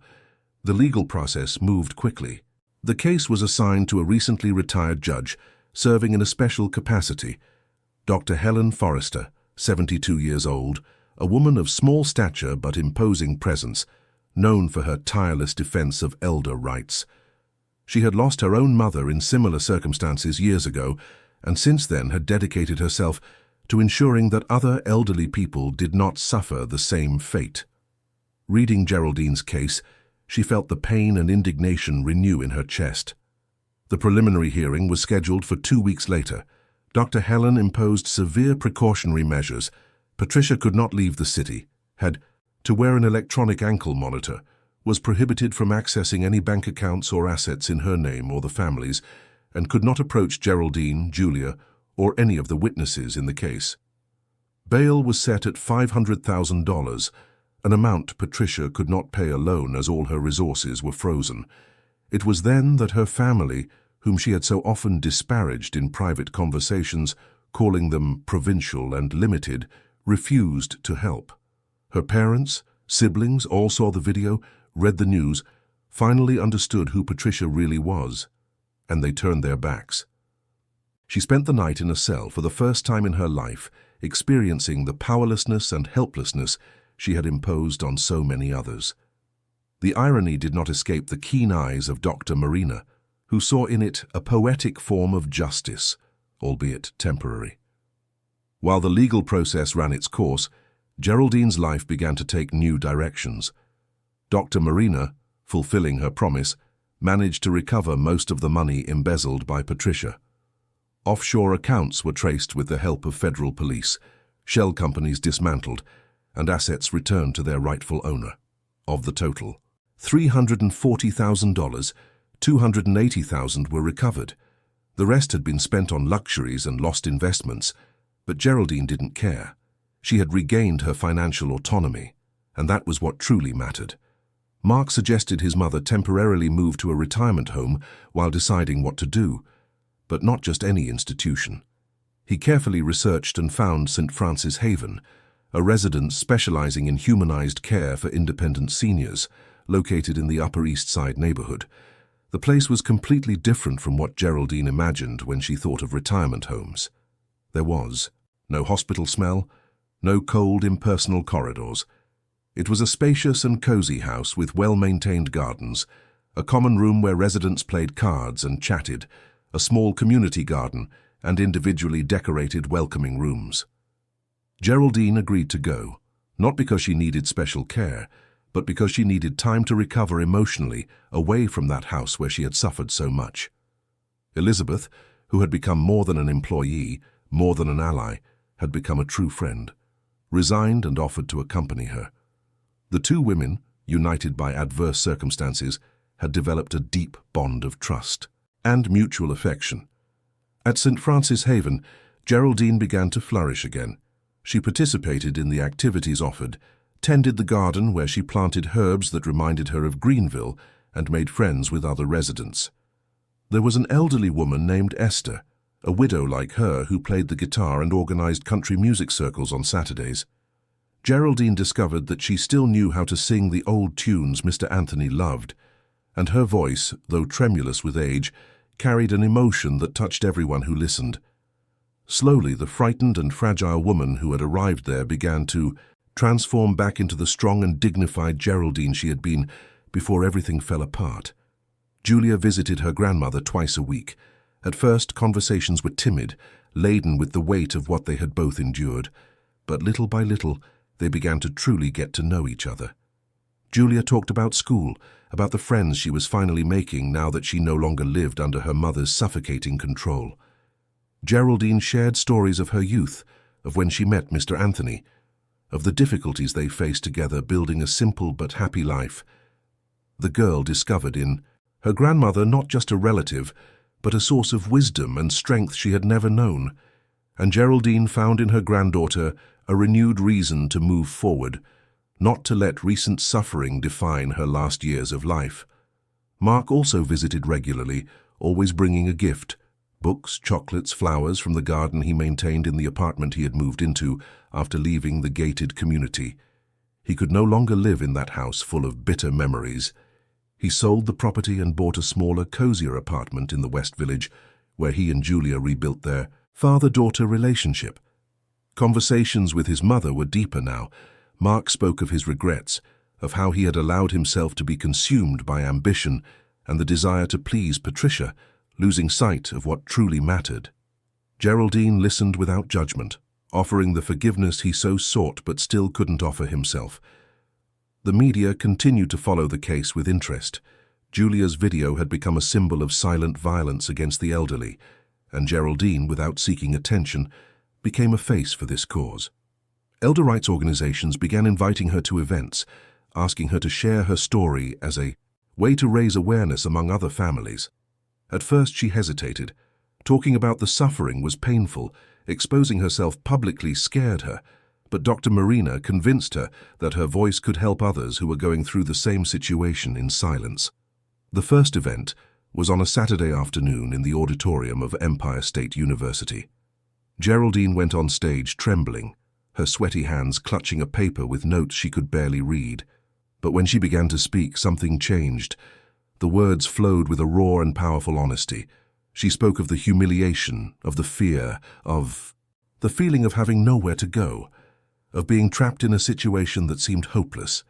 The legal process moved quickly. The case was assigned to a recently retired judge serving in a special capacity, Dr. Helen Forrester, 72 years old, a woman of small stature but imposing presence, known for her tireless defense of elder rights. She had lost her own mother in similar circumstances years ago, and since then had dedicated herself to ensuring that other elderly people did not suffer the same fate. Reading Geraldine's case, she felt the pain and indignation renew in her chest. The preliminary hearing was scheduled for 2 weeks later. Dr. Helen imposed severe precautionary measures. Patricia could not leave the city, had to wear an electronic ankle monitor, was prohibited from accessing any bank accounts or assets in her name or the family's, and could not approach Geraldine, Julia, or any of the witnesses in the case. Bail was set at $500,000, an amount Patricia could not pay alone as all her resources were frozen. It was then that her family, whom she had so often disparaged in private conversations, calling them provincial and limited, refused to help. Her parents, siblings all saw the video, read the news, finally understood who Patricia really was, and they turned their backs. She spent the night in a cell for the first time in her life, experiencing the powerlessness and helplessness she had imposed on so many others. The irony did not escape the keen eyes of Dr. Marina, who saw in it a poetic form of justice, albeit temporary. While the legal process ran its course, Geraldine's life began to take new directions. Dr. Marina, fulfilling her promise, managed to recover most of the money embezzled by Patricia. Offshore accounts were traced with the help of federal police, shell companies dismantled, and assets returned to their rightful owner. Of the total, $340,000, $280,000 were recovered. The rest had been spent on luxuries and lost investments, but Geraldine didn't care. She had regained her financial autonomy, and that was what truly mattered. Mark suggested his mother temporarily move to a retirement home while deciding what to do, but not just any institution. He carefully researched and found St. Francis Haven, a residence specializing in humanized care for independent seniors, located in the Upper East Side neighborhood. The place was completely different from what Geraldine imagined when she thought of retirement homes. There was no hospital smell, no cold, impersonal corridors. It was a spacious and cozy house with well-maintained gardens, a common room where residents played cards and chatted, a small community garden, and individually decorated welcoming rooms. Geraldine agreed to go, not because she needed special care, but because she needed time to recover emotionally away from that house where she had suffered so much. Elizabeth, who had become more than an employee, more than an ally, had become a true friend, resigned and offered to accompany her. The two women, united by adverse circumstances, had developed a deep bond of trust and mutual affection. At St. Francis Haven, Geraldine began to flourish again. She participated in the activities offered, tended the garden where she planted herbs that reminded her of Greenville, and made friends with other residents. There was an elderly woman named Esther, a widow like her who played the guitar and organized country music circles on Saturdays. Geraldine discovered that she still knew how to sing the old tunes Mr. Anthony loved, and her voice, though tremulous with age, carried an emotion that touched everyone who listened. Slowly, the frightened and fragile woman who had arrived there began to transform back into the strong and dignified Geraldine she had been before everything fell apart. Julia visited her grandmother twice a week. At first, conversations were timid, laden with the weight of what they had both endured. But little by little, they began to truly get to know each other. Julia talked about school, about the friends she was finally making now that she no longer lived under her mother's suffocating control. Geraldine shared stories of her youth, of when she met Mr. Anthony, of the difficulties they faced together building a simple but happy life. The girl discovered in her grandmother not just a relative, but a source of wisdom and strength she had never known, and Geraldine found in her granddaughter a renewed reason to move forward, not to let recent suffering define her last years of life. Mark also visited regularly, always bringing a gift: books, chocolates, flowers from the garden he maintained in the apartment he had moved into after leaving the gated community. He could no longer live in that house full of bitter memories. He sold the property and bought a smaller, cozier apartment in the West Village, where he and Julia rebuilt their father-daughter relationship. Conversations with his mother were deeper now. Mark spoke of his regrets, of how he had allowed himself to be consumed by ambition and the desire to please Patricia, losing sight of what truly mattered. Geraldine listened without judgment, offering the forgiveness he so sought but still couldn't offer himself. The media continued to follow the case with interest. Julia's video had become a symbol of silent violence against the elderly, and Geraldine, without seeking attention, became a face for this cause. Elder rights organizations began inviting her to events, asking her to share her story as a way to raise awareness among other families. At first she hesitated. Talking about the suffering was painful. Exposing herself publicly scared her. But Dr. Marina convinced her that her voice could help others who were going through the same situation in silence. The first event was on a Saturday afternoon in the auditorium of Empire State University. Geraldine went on stage trembling, her sweaty hands clutching a paper with notes she could barely read. But when she began to speak, something changed. The words flowed with a raw and powerful honesty. She spoke of the humiliation, of the fear, of the feeling of having nowhere to go, of being trapped in a situation that seemed hopeless.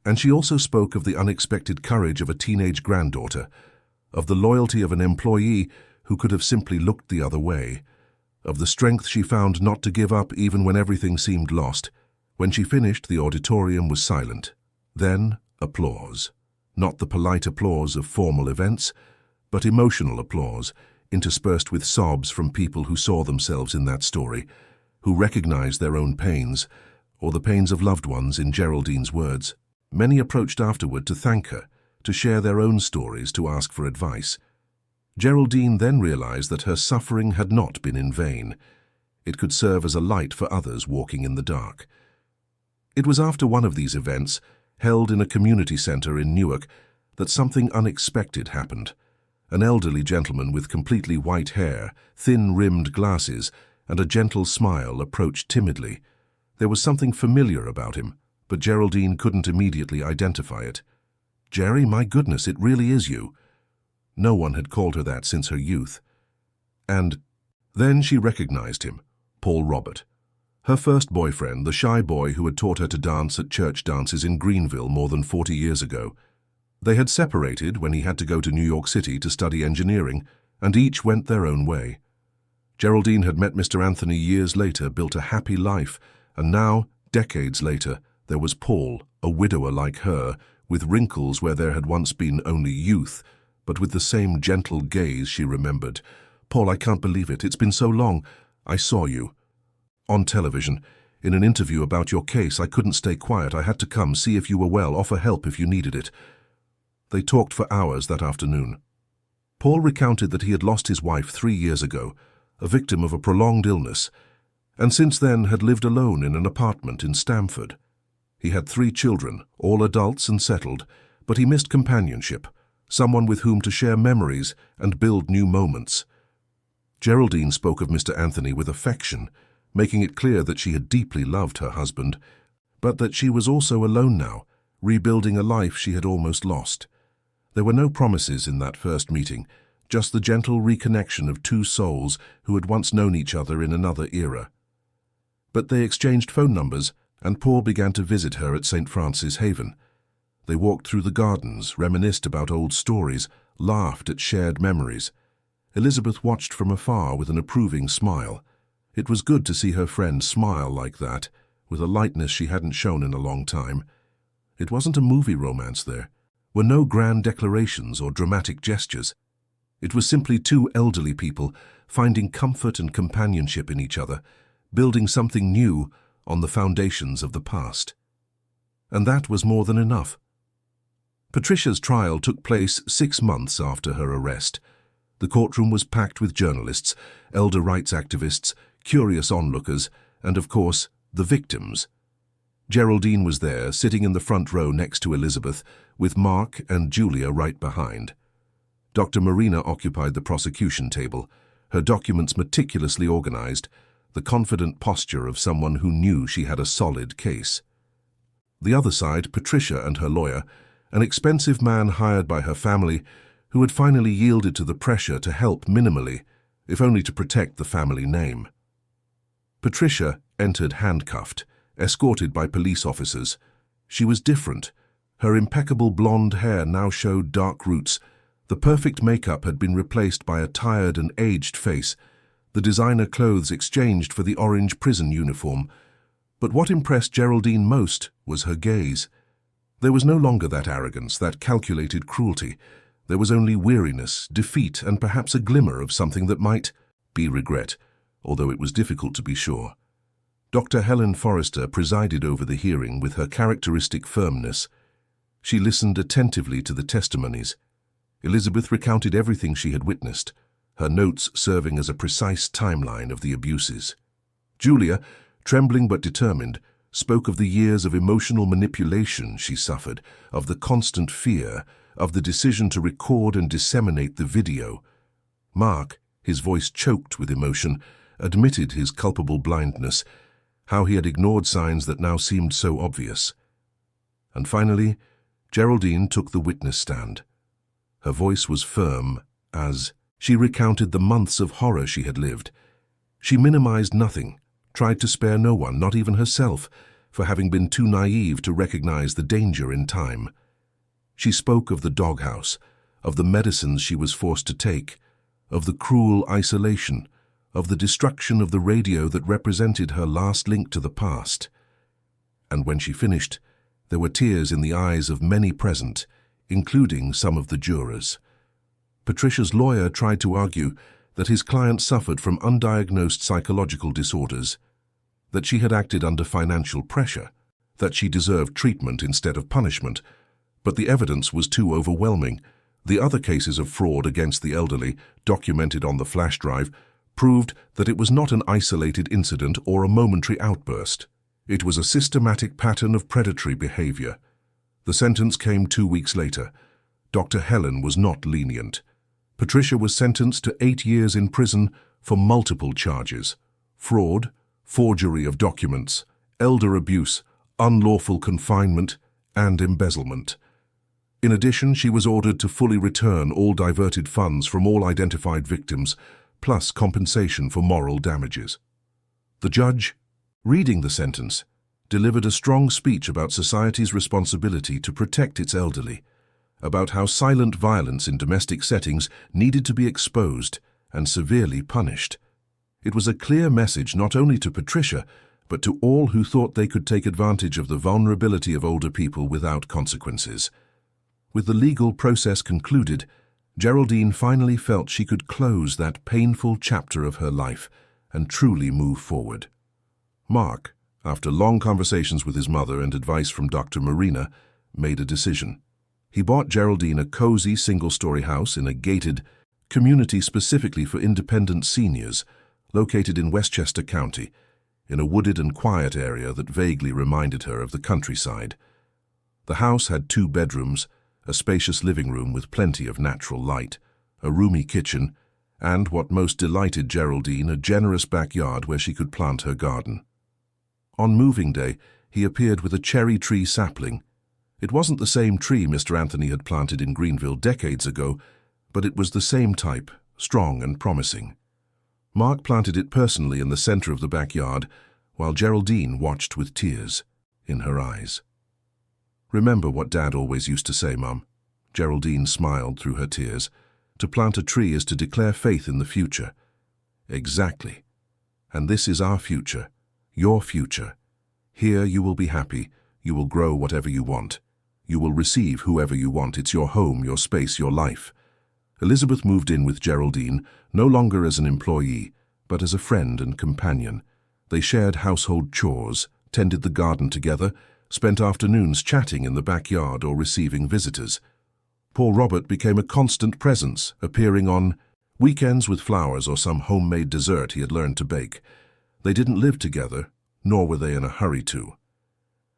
And she also spoke of the unexpected courage of a teenage granddaughter, of the loyalty of an employee who could have simply looked the other way, of the strength she found not to give up even when everything seemed lost. When she finished, the auditorium was silent. Then, applause. Not the polite applause of formal events, but emotional applause, interspersed with sobs from people who saw themselves in that story, who recognized their own pains, or the pains of loved ones, in Geraldine's words. Many approached afterward to thank her, to share their own stories, to ask for advice. Geraldine then realized that her suffering had not been in vain. It could serve as a light for others walking in the dark. It was after one of these events, held in a community center in Newark, that something unexpected happened. An elderly gentleman with completely white hair, thin-rimmed glasses, and a gentle smile approached timidly. There was something familiar about him, but Geraldine couldn't immediately identify it. "Jerry, my goodness, it really is you." No one had called her that since her youth. And then she recognized him, Paul Robert. Her first boyfriend, the shy boy who had taught her to dance at church dances in Greenville more than 40 years ago. They had separated when he had to go to New York City to study engineering, and each went their own way. Geraldine had met Mr. Anthony years later, built a happy life, and now, decades later, there was Paul, a widower like her, with wrinkles where there had once been only youth, but with the same gentle gaze she remembered. "Paul, I can't believe it. It's been so long. I saw you on television, in an interview about your case. I couldn't stay quiet. I had to come, see if you were well, offer help if you needed it." They talked for hours that afternoon. Paul recounted that he had lost his wife 3 years ago, a victim of a prolonged illness, and since then had lived alone in an apartment in Stamford. He had 3 children, all adults and settled, but he missed companionship, someone with whom to share memories and build new moments. Geraldine spoke of Mr. Anthony with affection, making it clear that she had deeply loved her husband, but that she was also alone now, rebuilding a life she had almost lost. There were no promises in that first meeting, just the gentle reconnection of 2 souls who had once known each other in another era. But they exchanged phone numbers, and Paul began to visit her at St. Francis Haven. They walked through the gardens, reminisced about old stories, laughed at shared memories. Elizabeth watched from afar with an approving smile. It was good to see her friend smile like that, with a lightness she hadn't shown in a long time. It wasn't a movie romance there. Were no grand declarations or dramatic gestures. It was simply two elderly people finding comfort and companionship in each other, building something new on the foundations of the past. And that was more than enough. Patricia's trial took place 6 months after her arrest. The courtroom was packed with journalists, elder rights activists, curious onlookers, and of course, the victims. Geraldine was there, sitting in the front row next to Elizabeth, with Mark and Julia right behind. Dr. Marina occupied the prosecution table, her documents meticulously organized, the confident posture of someone who knew she had a solid case. The other side, Patricia and her lawyer, an expensive man hired by her family, who had finally yielded to the pressure to help minimally, if only to protect the family name. Patricia entered handcuffed, escorted by police officers. She was different. Her impeccable blonde hair now showed dark roots. The perfect makeup had been replaced by a tired and aged face, the designer clothes exchanged for the orange prison uniform. But what impressed Geraldine most was her gaze. There was no longer that arrogance, that calculated cruelty. There was only weariness, defeat, and perhaps a glimmer of something that might be regret, although it was difficult to be sure. Dr. Helen Forrester presided over the hearing with her characteristic firmness. She listened attentively to the testimonies. Elizabeth recounted everything she had witnessed, her notes serving as a precise timeline of the abuses. Julia, trembling but determined, spoke of the years of emotional manipulation she suffered, of the constant fear, of the decision to record and disseminate the video. Mark, his voice choked with emotion, admitted his culpable blindness, how he had ignored signs that now seemed so obvious. And finally, Geraldine took the witness stand. Her voice was firm as she recounted the months of horror she had lived. She minimized nothing, tried to spare no one, not even herself, for having been too naive to recognize the danger in time. She spoke of the doghouse, of the medicines she was forced to take, of the cruel isolation, of the destruction of the radio that represented her last link to the past. And when she finished, there were tears in the eyes of many present, including some of the jurors. Patricia's lawyer tried to argue that his client suffered from undiagnosed psychological disorders, that she had acted under financial pressure, that she deserved treatment instead of punishment, but the evidence was too overwhelming. The other cases of fraud against the elderly, documented on the flash drive, proved that it was not an isolated incident or a momentary outburst. It was a systematic pattern of predatory behavior. The sentence came 2 weeks later. Dr. Helen was not lenient. Patricia was sentenced to 8 years in prison for multiple charges: fraud, forgery of documents, elder abuse, unlawful confinement, and embezzlement. In addition, she was ordered to fully return all diverted funds from all identified victims, plus compensation for moral damages. The judge, reading the sentence, delivered a strong speech about society's responsibility to protect its elderly, about how silent violence in domestic settings needed to be exposed and severely punished. It was a clear message not only to Patricia, but to all who thought they could take advantage of the vulnerability of older people without consequences. With the legal process concluded, Geraldine finally felt she could close that painful chapter of her life and truly move forward. Mark, after long conversations with his mother and advice from Dr. Marina, made a decision. He bought Geraldine a cozy single-story house in a gated community specifically for independent seniors, located in Westchester County, in a wooded and quiet area that vaguely reminded her of the countryside. The house had 2 bedrooms, a spacious living room with plenty of natural light, a roomy kitchen, and, what most delighted Geraldine, a generous backyard where she could plant her garden. On moving day, he appeared with a cherry tree sapling. It wasn't the same tree Mr. Anthony had planted in Greenville decades ago, but it was the same type, strong and promising. Mark planted it personally in the center of the backyard, while Geraldine watched with tears in her eyes. "Remember what Dad always used to say, Mum. Geraldine smiled through her tears. To plant a tree is to declare faith in the future. Exactly. And this is our future, your future. Here you will be happy, you will grow whatever you want. You will receive whoever you want. It's your home, your space, your life. Elizabeth moved in with Geraldine, no longer as an employee, but as a friend and companion. They shared household chores, tended the garden together, spent afternoons chatting in the backyard or receiving visitors. Paul Robert became a constant presence, appearing on weekends with flowers or some homemade dessert he had learned to bake. They didn't live together, nor were they in a hurry to.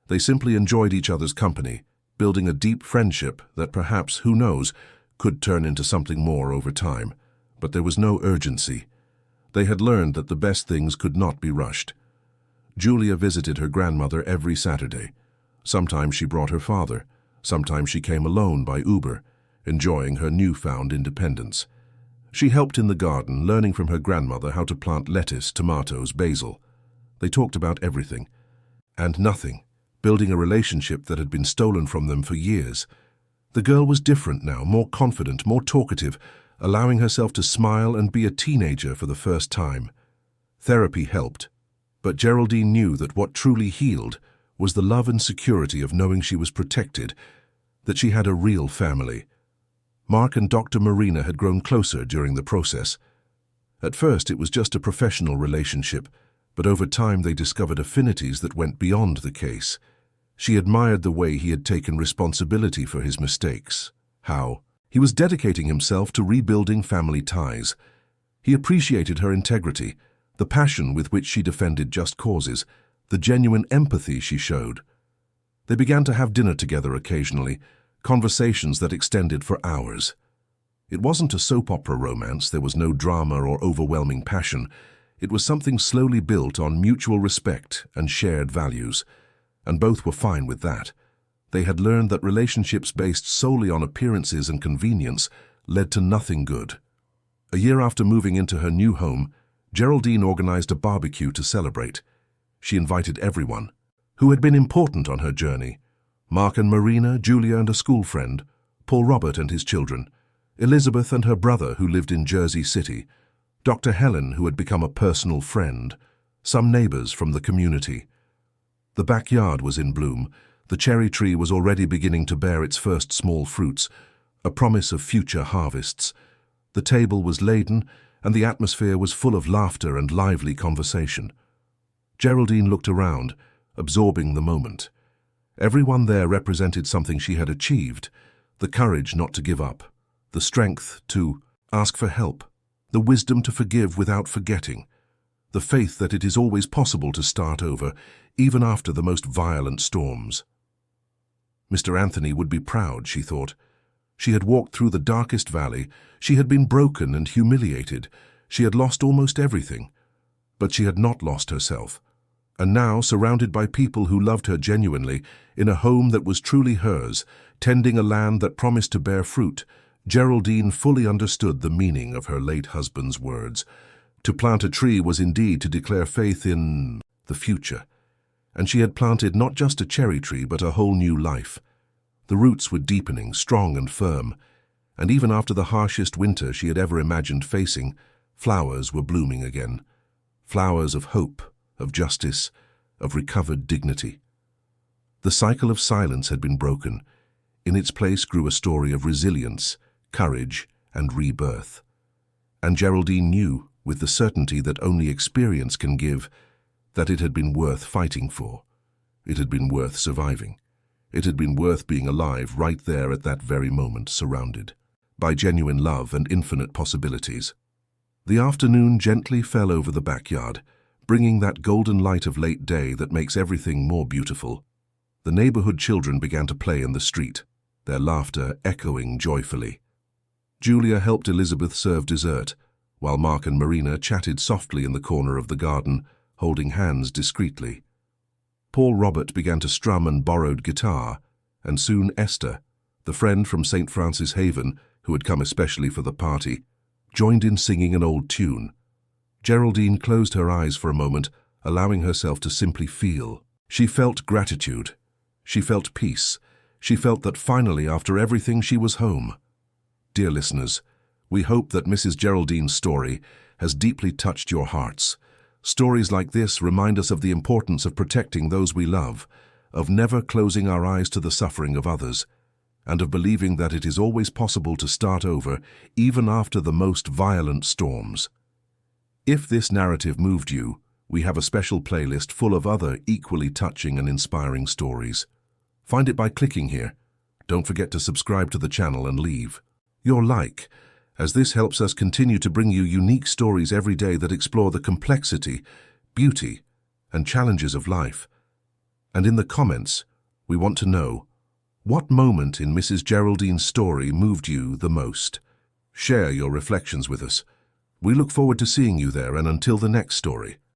They simply enjoyed each other's company, building a deep friendship that perhaps, who knows, could turn into something more over time. But there was no urgency. They had learned that the best things could not be rushed. Julia visited her grandmother every Saturday. Sometimes she brought her father. Sometimes she came alone by Uber, enjoying her newfound independence. She helped in the garden, learning from her grandmother how to plant lettuce, tomatoes, basil. They talked about everything and nothing, building a relationship that had been stolen from them for years. The girl was different now, more confident, more talkative, allowing herself to smile and be a teenager for the first time. Therapy helped, but Geraldine knew that what truly healed was the love and security of knowing she was protected, that she had a real family. Mark and Dr. Marina had grown closer during the process. At first it was just a professional relationship, but over time they discovered affinities that went beyond the case. She admired the way he had taken responsibility for his mistakes, how he was dedicating himself to rebuilding family ties. He appreciated her integrity, the passion with which she defended just causes, the genuine empathy she showed. They began to have dinner together occasionally, conversations that extended for hours. It wasn't a soap opera romance, there was no drama or overwhelming passion. It was something slowly built on mutual respect and shared values. And both were fine with that. They had learned that relationships based solely on appearances and convenience led to nothing good. A year after moving into her new home, Geraldine organized a barbecue to celebrate. She invited everyone who had been important on her journey: Mark and Marina, Julia and a school friend, Paul Robert and his children, Elizabeth and her brother who lived in Jersey City, Dr. Helen who had become a personal friend, some neighbors from the community. The backyard was in bloom. The cherry tree was already beginning to bear its first small fruits, a promise of future harvests. The table was laden, and the atmosphere was full of laughter and lively conversation. Geraldine looked around, absorbing the moment. Everyone there represented something she had achieved: the courage not to give up, the strength to ask for help, the wisdom to forgive without forgetting, the faith that it is always possible to start over, even after the most violent storms. Mr. Anthony would be proud, she thought. She had walked through the darkest valley. She had been broken and humiliated. She had lost almost everything. But she had not lost herself. And now, surrounded by people who loved her genuinely, in a home that was truly hers, tending a land that promised to bear fruit, Geraldine fully understood the meaning of her late husband's words. To plant a tree was indeed to declare faith in the future. And she had planted not just a cherry tree, but a whole new life. The roots were deepening, strong and firm, and even after the harshest winter she had ever imagined facing, flowers were blooming again. Flowers of hope, of justice, of recovered dignity. The cycle of silence had been broken. In its place grew a story of resilience, courage, and rebirth. And Geraldine knew, with the certainty that only experience can give, that it had been worth fighting for. It had been worth surviving. It had been worth being alive right there at that very moment, surrounded by genuine love and infinite possibilities. The afternoon gently fell over the backyard, bringing that golden light of late day that makes everything more beautiful. The neighborhood children began to play in the street, their laughter echoing joyfully. Julia helped Elizabeth serve dessert, while Mark and Marina chatted softly in the corner of the garden, holding hands discreetly. Paul Robert began to strum an borrowed guitar, and soon Esther, the friend from St. Francis Haven, who had come especially for the party, joined in singing an old tune. Geraldine closed her eyes for a moment, allowing herself to simply feel. She felt gratitude. She felt peace. She felt that finally, after everything, she was home. Dear listeners, we hope that Mrs. Geraldine's story has deeply touched your hearts. Stories like this remind us of the importance of protecting those we love, of never closing our eyes to the suffering of others, and of believing that it is always possible to start over, even after the most violent storms. If this narrative moved you, we have a special playlist full of other equally touching and inspiring stories. Find it by clicking here. Don't forget to subscribe to the channel and leave your like, as this helps us continue to bring you unique stories every day that explore the complexity, beauty, and challenges of life. And in the comments, we want to know, what moment in Mrs. Geraldine's story moved you the most? Share your reflections with us. We look forward to seeing you there, and until the next story.